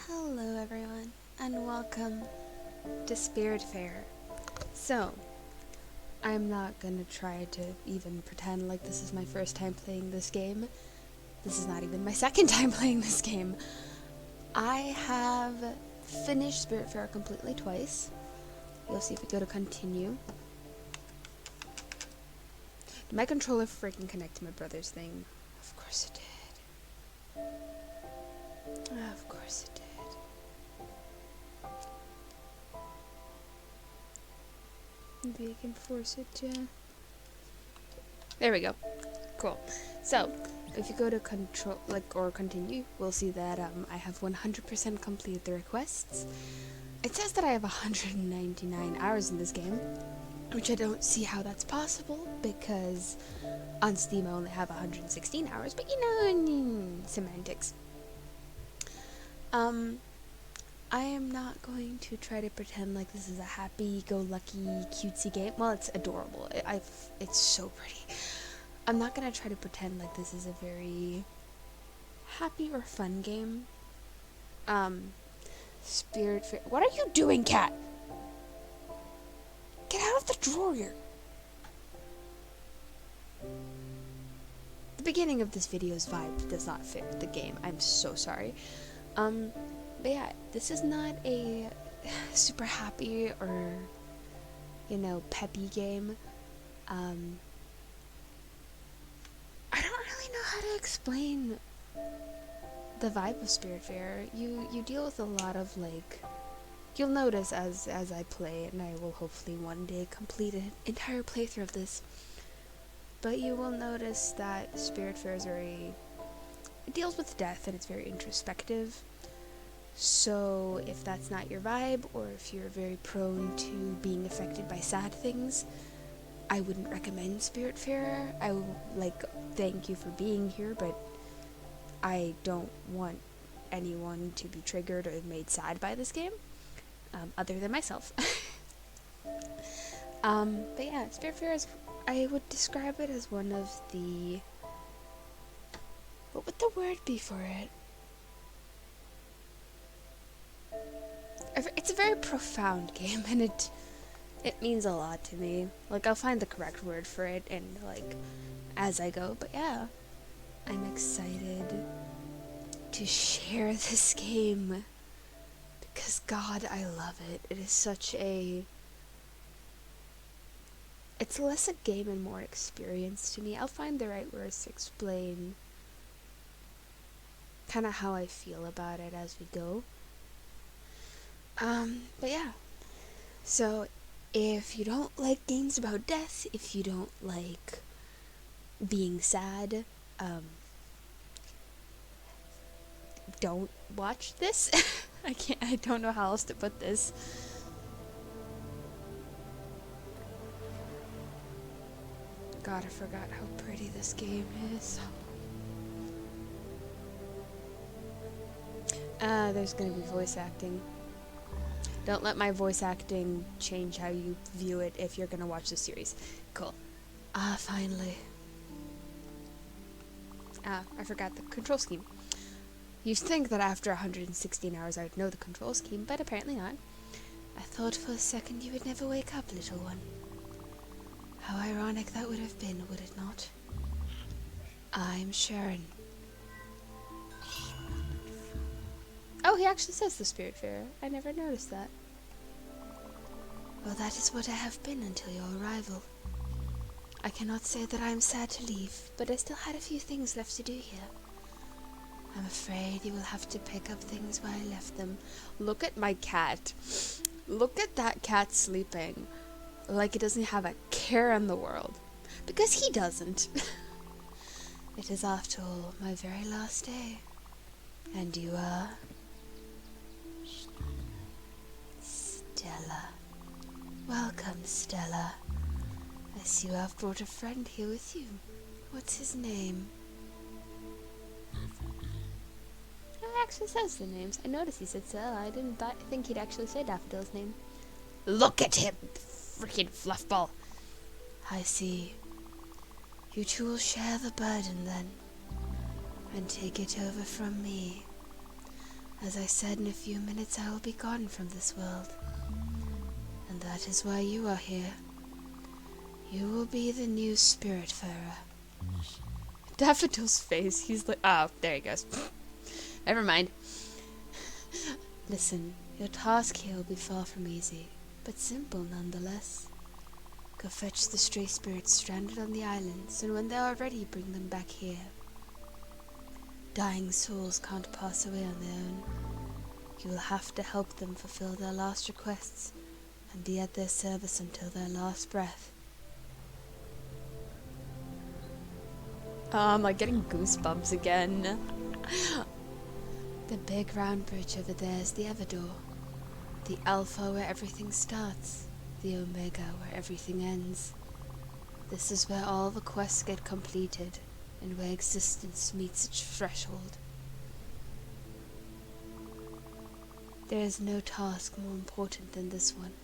Hello everyone, and welcome to Spiritfarer. So, I'm not gonna try to even pretend like this is my first time playing this game. This is not even my second time playing this game. I have finished Spiritfarer completely twice. You'll see if we go to continue. Did my controller freaking connect to my brother's thing? Of course it did. Of course it did. Maybe I can force it to... There we go. Cool. So, if you go to control, or continue, we'll see that I have 100% completed the requests. It says that I have 199 hours in this game, which I don't see how that's possible, because on Steam I only have 116 hours, but you know, semantics. I am not going to try to pretend like this is a happy-go-lucky, cutesy game. Well, it's adorable. It's so pretty. I'm not going to try to pretend like this is a very happy or fun game. Spiritfarer. What are you doing, cat? Get out of the drawer. The beginning of this video's vibe does not fit with the game. I'm so sorry. But yeah, this is not a super happy or, you know, peppy game. I don't really know how to explain the vibe of Spiritfarer. You deal with a lot of, like, you'll notice as I play, and I will hopefully one day complete an entire playthrough of this, but you will notice that Spiritfarer is it deals with death, and it's very introspective. So if that's not your vibe, or if you're very prone to being affected by sad things, I wouldn't recommend Spiritfarer. I will, thank you for being here, but I don't want anyone to be triggered or made sad by this game, other than myself. But yeah, Spiritfarer is, I would describe it as one of the, what would the word be for it? It's a very profound game, and it means a lot to me. Like, I'll find the correct word for it, and, as I go, but yeah. I'm excited to share this game, because, God, I love it. It is such a... It's less a game and more experience to me. I'll find the right words to explain kind of how I feel about it as we go. But yeah, so if you don't like games about death, if you don't like being sad, don't watch this. I don't know how else to put this. God, I forgot how pretty this game is. There's gonna be voice acting. Don't let my voice acting change how you view it if you're gonna watch the series. Cool. Finally. I forgot the control scheme. You'd think that after 116 hours I would know the control scheme, but apparently not. I thought for a second you would never wake up, little one. How ironic that would have been, would it not? I'm Charon. Oh, he actually says the Spiritfarer. I never noticed that. Well, that is what I have been until your arrival. I cannot say that I am sad to leave, but I still had a few things left to do here. I'm afraid you will have to pick up things where I left them. Look at my cat. Look at that cat sleeping. Like it doesn't have a care in the world. Because he doesn't. It is, after all, my very last day. And you are... Stella. Welcome, Stella. I see you have brought a friend here with you. What's his name? It actually says the names. I noticed he said Stella. I didn't think he'd actually say Daffodil's name. Look at him! Freaking fluffball. I see. You two will share the burden then. And take it over from me. As I said, in a few minutes I will be gone from this world. And that is why you are here. You will be the new Spiritfarer. Daffodil's face, he's like, oh, there he goes. Never mind. Listen, your task here will be far from easy, but simple nonetheless. Go fetch the stray spirits stranded on the islands, and when they are ready, bring them back here. Dying souls can't pass away on their own. You will have to help them fulfill their last requests, and be at their service until their last breath. I'm like getting goosebumps again. The big round bridge over there is the Everdor. The Alpha where everything starts. The Omega where everything ends. This is where all the quests get completed, and where existence meets its threshold. There is no task more important than this one.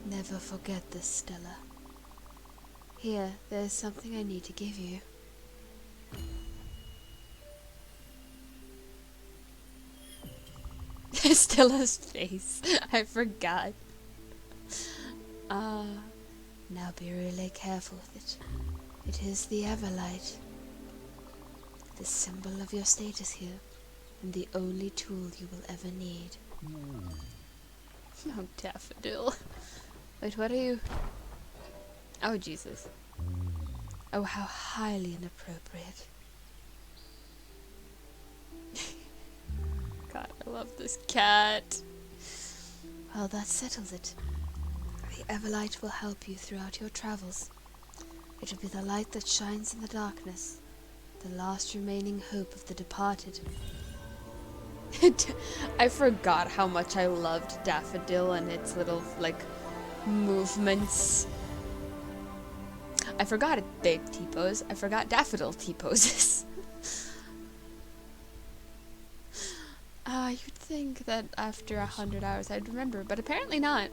Never forget this, Stella. Here, there is something I need to give you. Stella's face. I forgot. Now be really careful with it. It is the Everlight. The symbol of your status here, and the only tool you will ever need. Oh, Daffodil. Wait, what are you? Oh, Jesus. Oh, how highly inappropriate. God, I love this cat. Well, that settles it. The Everlight will help you throughout your travels. It will be the light that shines in the darkness, the last remaining hope of the departed. I forgot how much I loved Daffodil and its little, like, movements. I forgot big T-pose. I forgot Daffodil T-poses. You'd think that after 100 hours I'd remember, but apparently not.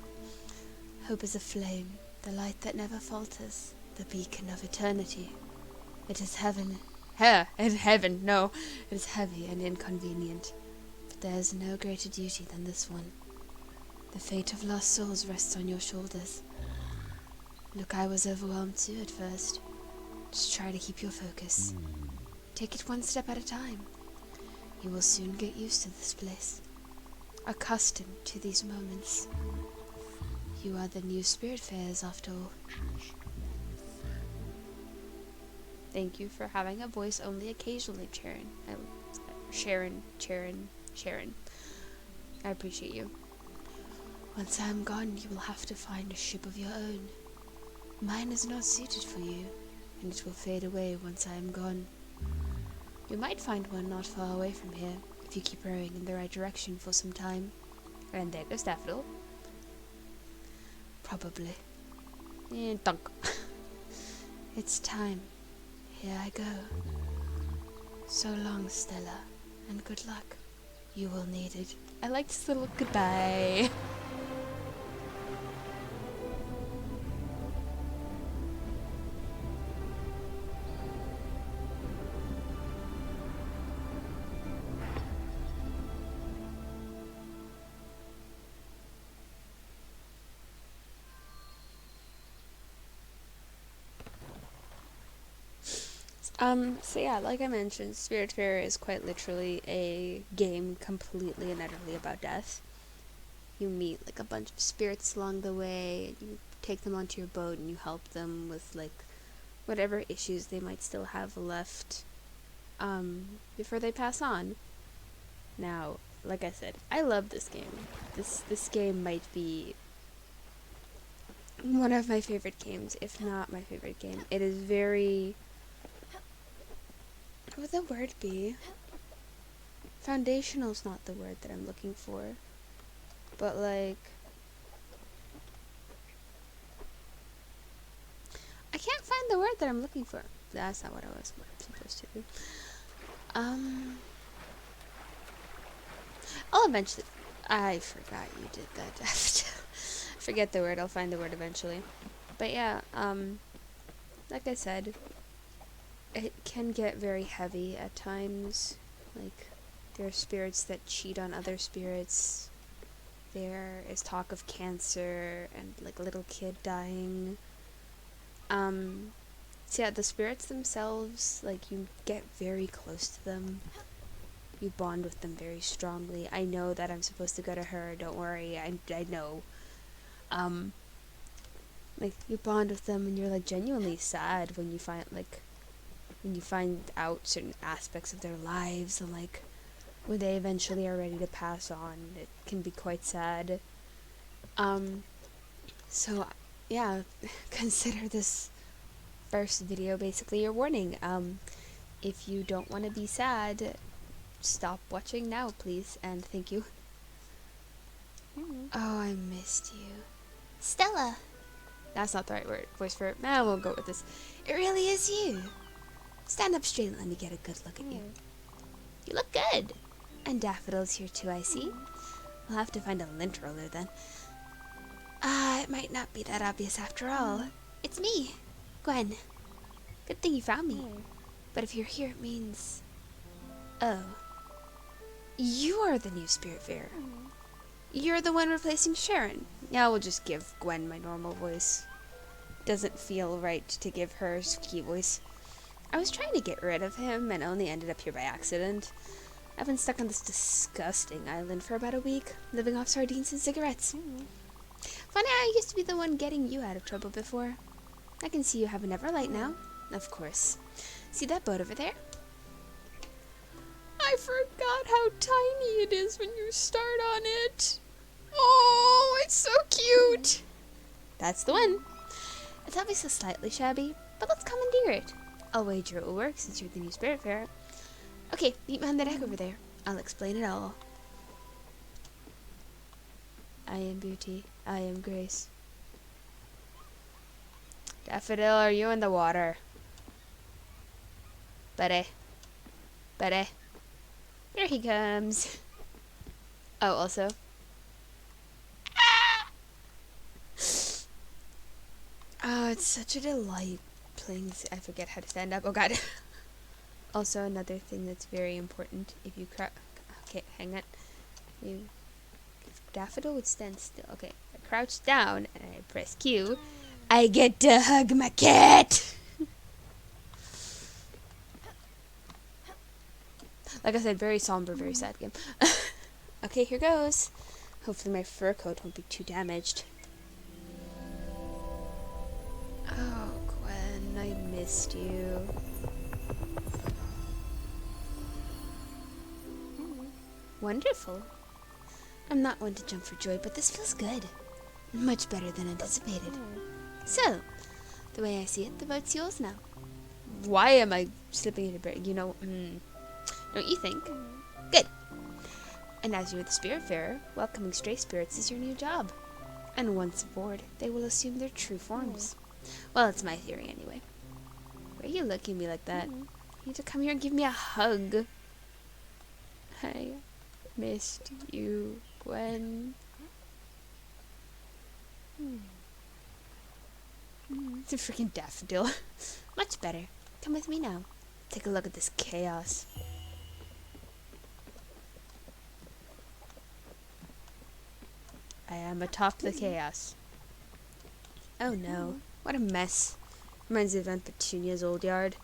Hope is a flame, the light that never falters, the beacon of eternity. It is heaven. It's heaven. No, it is heavy and inconvenient. But there is no greater duty than this one. The fate of lost souls rests on your shoulders. Look, I was overwhelmed too at first. Just try to keep your focus. Take it one step at a time. You will soon get used to this place, accustomed to these moments. You are the new Spiritfarers after all. Thank you for having a voice only occasionally, Charon. Charon. I appreciate you. Once I am gone, you will have to find a ship of your own. Mine is not suited for you, and it will fade away once I am gone. You might find one not far away from here, if you keep rowing in the right direction for some time. And there goes Daffodil. Probably. Dunk. It's time. Here I go. So long, Stella, and good luck. You will need it. I like this little goodbye. So yeah, like I mentioned, Spiritfarer is quite literally a game completely and utterly about death. You meet, like, a bunch of spirits along the way, and you take them onto your boat, and you help them with, like, whatever issues they might still have left, before they pass on. Now, like I said, I love this game. This game might be one of my favorite games, if not my favorite game. It is very... what would the word be? Foundational's not the word that I'm looking for. But, like... I can't find the word that I'm looking for. That's not what I was supposed to do. I'll eventually... I forgot you did that. Forget the word. I'll find the word eventually. But yeah, like I said, it can get very heavy at times. Like, There are spirits that cheat on other spirits. There is talk of cancer and like a little kid dying. So yeah, the spirits themselves, like, you get very close to them. You bond with them very strongly. I know that I'm supposed to go to her, don't worry, I know. Like, you bond with them and you're like genuinely sad when you find out certain aspects of their lives, and like when they eventually are ready to pass on, it can be quite sad. So yeah, consider this first video basically your warning. If you don't want to be sad, stop watching now, please, and thank you. Oh, I missed you. Stella! That's not the right voice for it. I won't go with this. It really is you. Stand up straight and let me get a good look at you. You look good. And Daffodil's here too, I see. I'll have to find a lint roller then. It might not be that obvious after all. It's me, Gwen. Good thing you found me. But if you're here, it means... Oh. You are the new Spiritfarer. You're the one replacing Charon. Yeah, we'll just give Gwen my normal voice. Doesn't feel right to give her key voice. I was trying to get rid of him and only ended up here by accident. I've been stuck on this disgusting island for about a week, living off sardines and cigarettes. Funny, I used to be the one getting you out of trouble before. I can see you have a Neverlight now. Of course. See that boat over there? I forgot how tiny it is when you start on it. Oh, it's so cute. That's the one. It's obviously slightly shabby, but let's commandeer it. I'll wager it will work since you're the new Spiritfarer. Okay, meet me on the deck over there. I'll explain it all. I am beauty. I am grace. Daffodil, are you in the water? Buddy. Buddy. Here he comes. Oh, also. Oh, it's such a delight playing this. I forget how to stand up. Oh, God. Also, another thing that's very important. If you okay, hang on. If Daffodil would stand still. Okay, I crouch down and I press Q. I get to hug my cat! Like I said, very somber, very sad game. Okay, here goes. Hopefully my fur coat won't be too damaged. Oh, Gwen, I missed you. Wonderful. I'm not one to jump for joy, but this feels good. Much better than anticipated. So, the way I see it, the boat's yours now. Why am I slipping into break? You know, don't you think? Good. And as you're the Spiritfarer, welcoming stray spirits is your new job. And once aboard, they will assume their true forms. Well, it's my theory anyway. Why are you looking at me like that? You need to come here and give me a hug. I missed you, Gwen. It's a freaking daffodil. Much better. Come with me now. Take a look at this chaos. I am atop the chaos. Oh no, what a mess. Reminds me of Aunt Petunia's old yard.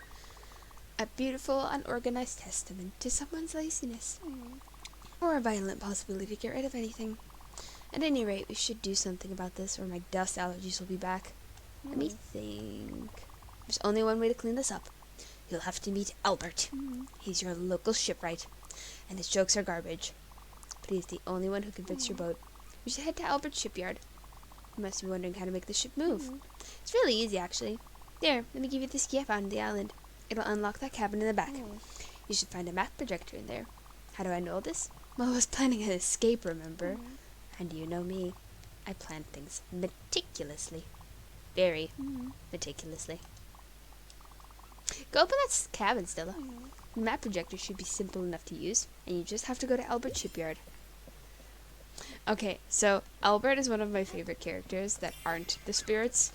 A beautiful, unorganized testament to someone's laziness. Or a violent possibility to get rid of anything. At any rate, we should do something about this or my dust allergies will be back. Let me think. There's only one way to clean this up. You'll have to meet Albert. He's your local shipwright, and his jokes are garbage. But he's the only one who can fix your boat. We should head to Albert's shipyard. You must be wondering how to make the ship move. It's really easy, actually. There, let me give you this key I found on the island. It'll unlock that cabin in the back. You should find a map projector in there. How do I know this? Well, I was planning an escape, remember? And you know me. I plan things meticulously. Very meticulously. Go open that cabin, Stella. The map projector should be simple enough to use, and you just have to go to Albert Shipyard. Okay, so Albert is one of my favorite characters that aren't the spirits.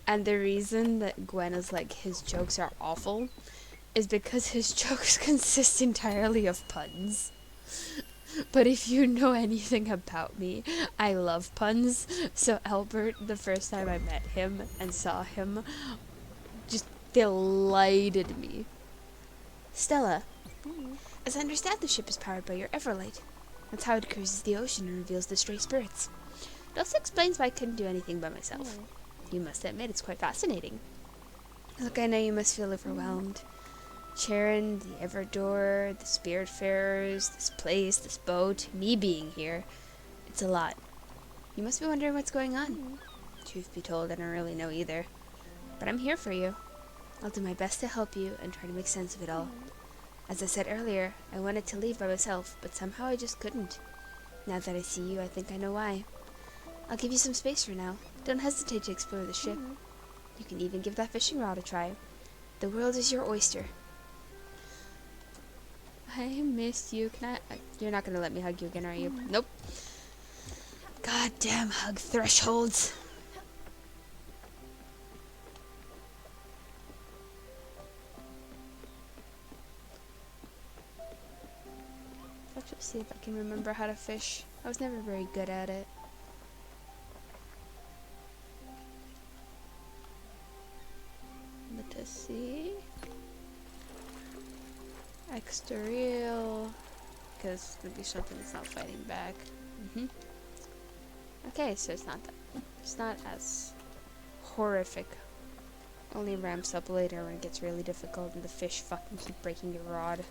And the reason that Gwen is like, his jokes are awful, is because his jokes consist entirely of puns. But if you know anything about me, I love puns. So Albert, the first time I met him and saw him, just delighted me. Stella, as I understand, the ship is powered by your Everlight. That's how it cruises the ocean and reveals the stray spirits. It also explains why I couldn't do anything by myself. You must admit, it's quite fascinating. Look, I know you must feel overwhelmed. Charon, the Everdoor, the Spiritfarers, this place, this boat, me being here. It's a lot. You must be wondering what's going on. Truth be told, I don't really know either. But I'm here for you. I'll do my best to help you and try to make sense of it all. As I said earlier, I wanted to leave by myself, but somehow I just couldn't. Now that I see you, I think I know why. I'll give you some space for now. Don't hesitate to explore the ship. You can even give that fishing rod a try. The world is your oyster. I miss you. You're not gonna let me hug you again, are you? Nope. Goddamn hug thresholds. Let's just see if I can remember how to fish. I was never very good at it. Let us see. Extra real, because maybe something is not fighting back. Okay, so it's not as horrific. Only ramps up later when it gets really difficult and the fish fucking keep breaking your rod.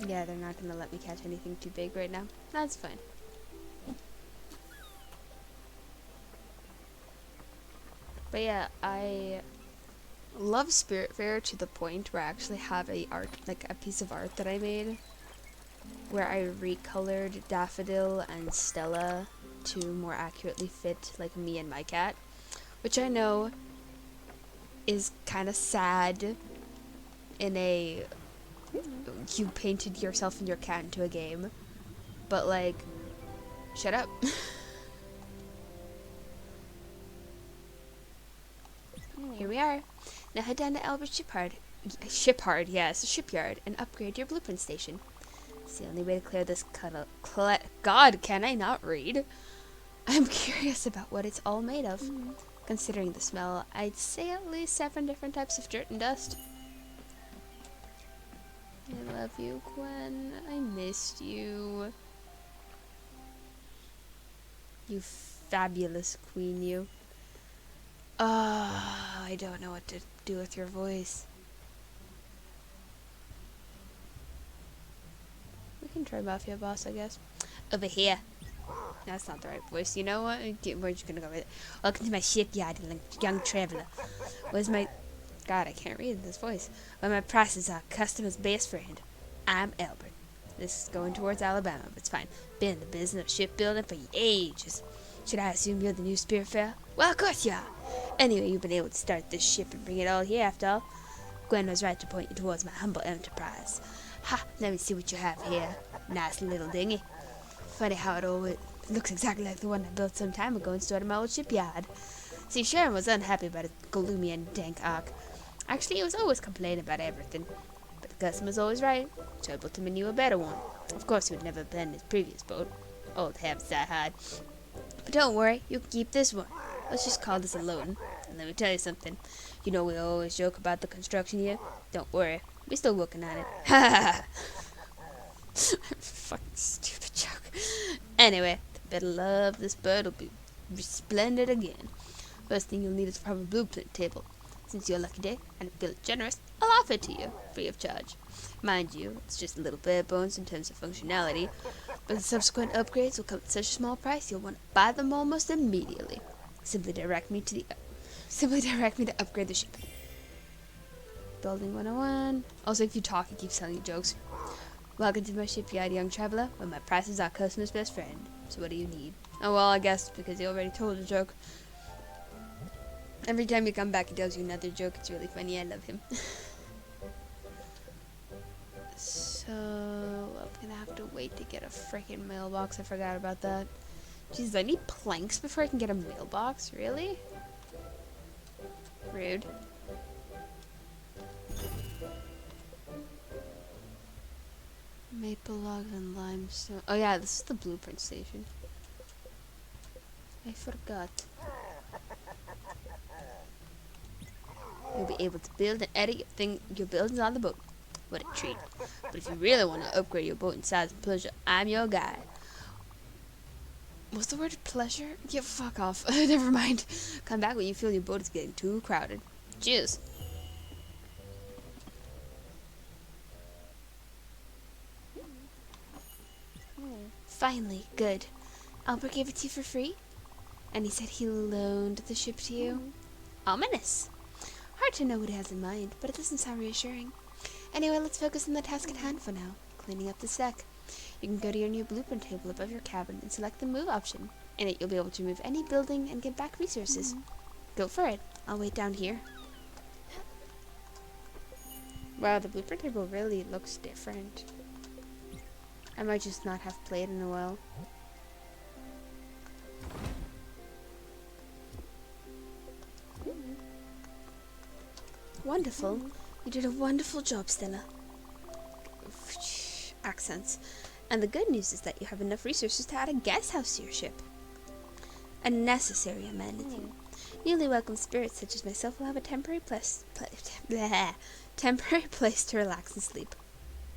Yeah, they're not gonna let me catch anything too big right now. That's fine. But yeah, I love Spiritfarer to the point where I actually have a piece of art that I made where I recolored Daffodil and Stella to more accurately fit like me and my cat, which I know is kind of sad in a you painted yourself and your cat into a game, but like, shut up. Here we are. Now head down to Albert Shipyard, and upgrade your blueprint station. It's the only way to clear this God, can I not read? I'm curious about what it's all made of. Considering the smell, I'd say at least 7 different types of dirt and dust. I love you, Gwen. I missed you. You fabulous queen, you. I don't know what to do with your voice. We can try Mafia Boss, I guess. Over here. That's not the right voice. You know what? We're just gonna go with it. Welcome to my shipyard, young traveler. Where's my... God, I can't read this voice. Where my prices are, customer's best friend. I'm Albert. This is going towards Alabama, but it's fine. Been in the business of shipbuilding for ages. Should I assume you're the new Spiritfarer? Well, of course you are. Anyway, you've been able to start this ship and bring it all here after all. Gwen was right to point you towards my humble enterprise. Ha, let me see what you have here. Nice little dinghy. Funny how it looks exactly like the one I built some time ago and stored in my old shipyard. See, Charon was unhappy about its gloomy and dank ark. Actually, he was always complaining about everything. But the customer's always right, so I built him a new, better one. Of course, he would never abandon his previous boat. Old habits die hard. But don't worry, you can keep this one. Let's just call this a loan. And let me tell you something. You know we always joke about the construction here? Don't worry, we're still working on it. Ha ha ha! Fucking stupid joke. Anyway, the better love this bird will be resplendent again. First thing you'll need is a proper blueprint table. Since you're a lucky day, and I feel generous, I'll offer it to you, free of charge. Mind you, it's just a little bare bones in terms of functionality, but the subsequent upgrades will come at such a small price you'll want to buy them almost immediately. Simply direct me to upgrade the ship. Building 101. Also, if you talk, it keeps telling you jokes. Welcome to my shipyard, young traveler, where my prices are customer's best friend. So what do you need? Oh, well, I guess because he already told a joke. Every time you come back, he tells you another joke. It's really funny. I love him. So, I'm gonna have to wait to get a freaking mailbox. I forgot about that. Jesus, I need planks before I can get a mailbox? Really? Rude. Maple logs and limestone. Oh yeah, this is the blueprint station. I forgot. You'll be able to build and edit your buildings on the boat. What a treat. But if you really want to upgrade your boat in size and pleasure, I'm your guy. What's the word? Pleasure? Yeah, fuck off. Never mind. Come back when you feel your boat is getting too crowded. Cheers. Finally, good. Albert gave it to you for free? And he said he loaned the ship to you? Ominous. Hard to know what he has in mind, but it doesn't sound reassuring. Anyway, let's focus on the task at hand for now, cleaning up this deck. You can go to your new blueprint table above your cabin and select the move option. In it, you'll be able to move any building and get back resources. Go for it. I'll wait down here. Wow, the blueprint table really looks different. I might just not have played in a while. Wonderful. You did a wonderful job, Stella. Accents. And the good news is that you have enough resources to add a guest house to your ship. A necessary amenity. Newly welcome spirits such as myself will have a temporary place to relax and sleep.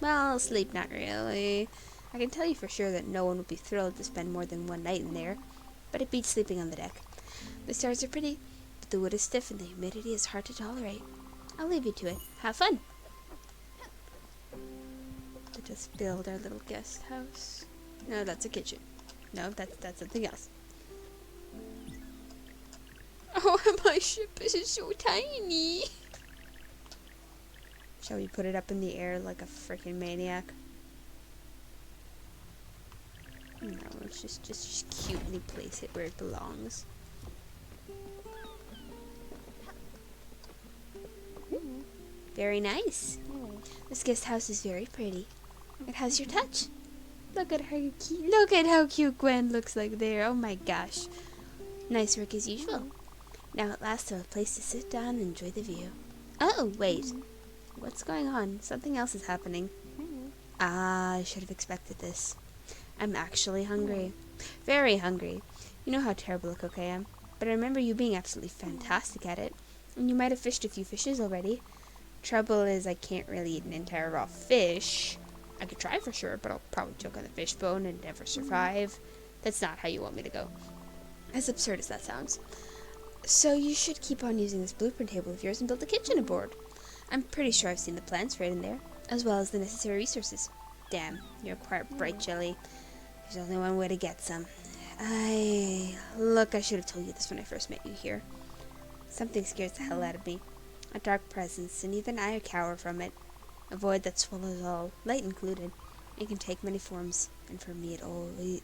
Well, sleep not really. I can tell you for sure that no one would be thrilled to spend more than one night in there, but it beats sleeping on the deck. The stars are pretty, but the wood is stiff and the humidity is hard to tolerate. I'll leave you to it. Have fun! Let us build our little guest house. No, that's a kitchen. No, that's something else. Oh, my ship is so tiny! Shall we put it up in the air like a freaking maniac? No, let's just cutely place it where it belongs. Very nice. This guest house is very pretty. It has your touch. Look at her cute. Look at how cute Gwen looks like there. Oh my gosh. Nice work as usual. Now at last I have a place to sit down and enjoy the view. Oh, wait. What's going on? Something else is happening. Ah, I should have expected this. I'm actually hungry. Very hungry. You know how terrible a cook I am. But I remember you being absolutely fantastic at it. And you might have fished a few fishes already. Trouble is I can't really eat an entire raw fish. I could try for sure, but I'll probably choke on the fish bone and never survive. That's not how you want me to go. As absurd as that sounds. So you should keep on using this blueprint table of yours and build a kitchen aboard. I'm pretty sure I've seen the plans for it in there, as well as the necessary resources. Damn, you require bright jelly. There's only one way to get some. Look, I should have told you this when I first met you here. Something scares the hell out of me. A dark presence, and even I cower from it. A void that swallows all, light included. It can take many forms, and for me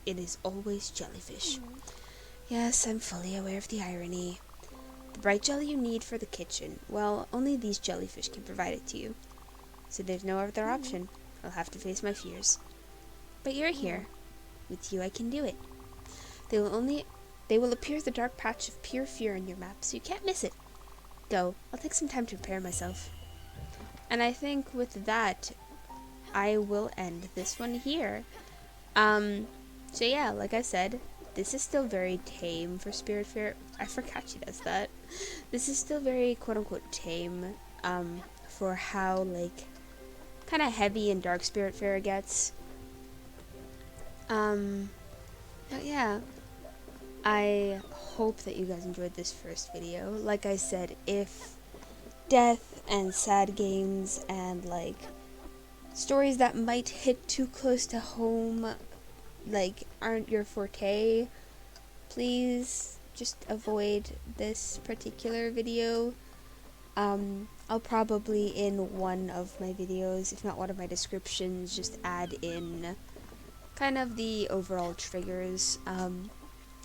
it is always jellyfish. Yes, I'm fully aware of the irony. The bright jelly you need for the kitchen, well, only these jellyfish can provide it to you. So there's no other option. I'll have to face my fears. But you're here. With you I can do it. They will appear as a dark patch of pure fear on your map, so you can't miss it. Go. I'll take some time to prepare myself. And I think with that, I will end this one here. So yeah, like I said, this is still very tame for Spiritfarer. I forgot she does that. This is still very quote-unquote tame, for how, like, kind of heavy and dark Spiritfarer gets. But yeah, I hope that you guys enjoyed this first video. Like I said, if death and sad games and, like, stories that might hit too close to home, like, aren't your forte, please just avoid this particular video. I'll probably in one of my videos, if not one of my descriptions, just add in kind of the overall triggers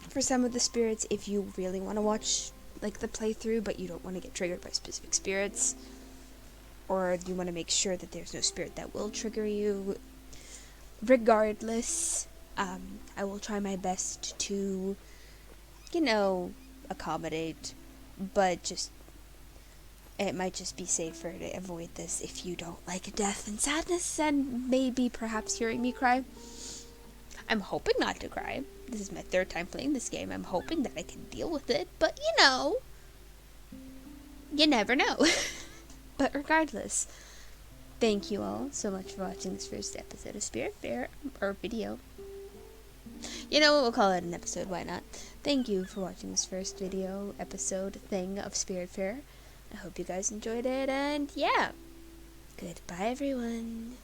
for some of the spirits if you really want to watch, like, the playthrough but you don't want to get triggered by specific spirits, or you want to make sure that there's no spirit that will trigger you. Regardless, I will try my best to, you know, accommodate, but just it might just be safer to avoid this if you don't like death and sadness and maybe perhaps hearing me cry. I'm hoping not to cry. This is my 3rd time playing this game. I'm hoping that I can deal with it, but you never know. But regardless, thank you all so much for watching this first episode of Spiritfarer, or video. You know what, we'll call it an episode, why not? Thank you for watching this first video, episode thing of Spiritfarer. I hope you guys enjoyed it, and yeah, goodbye everyone.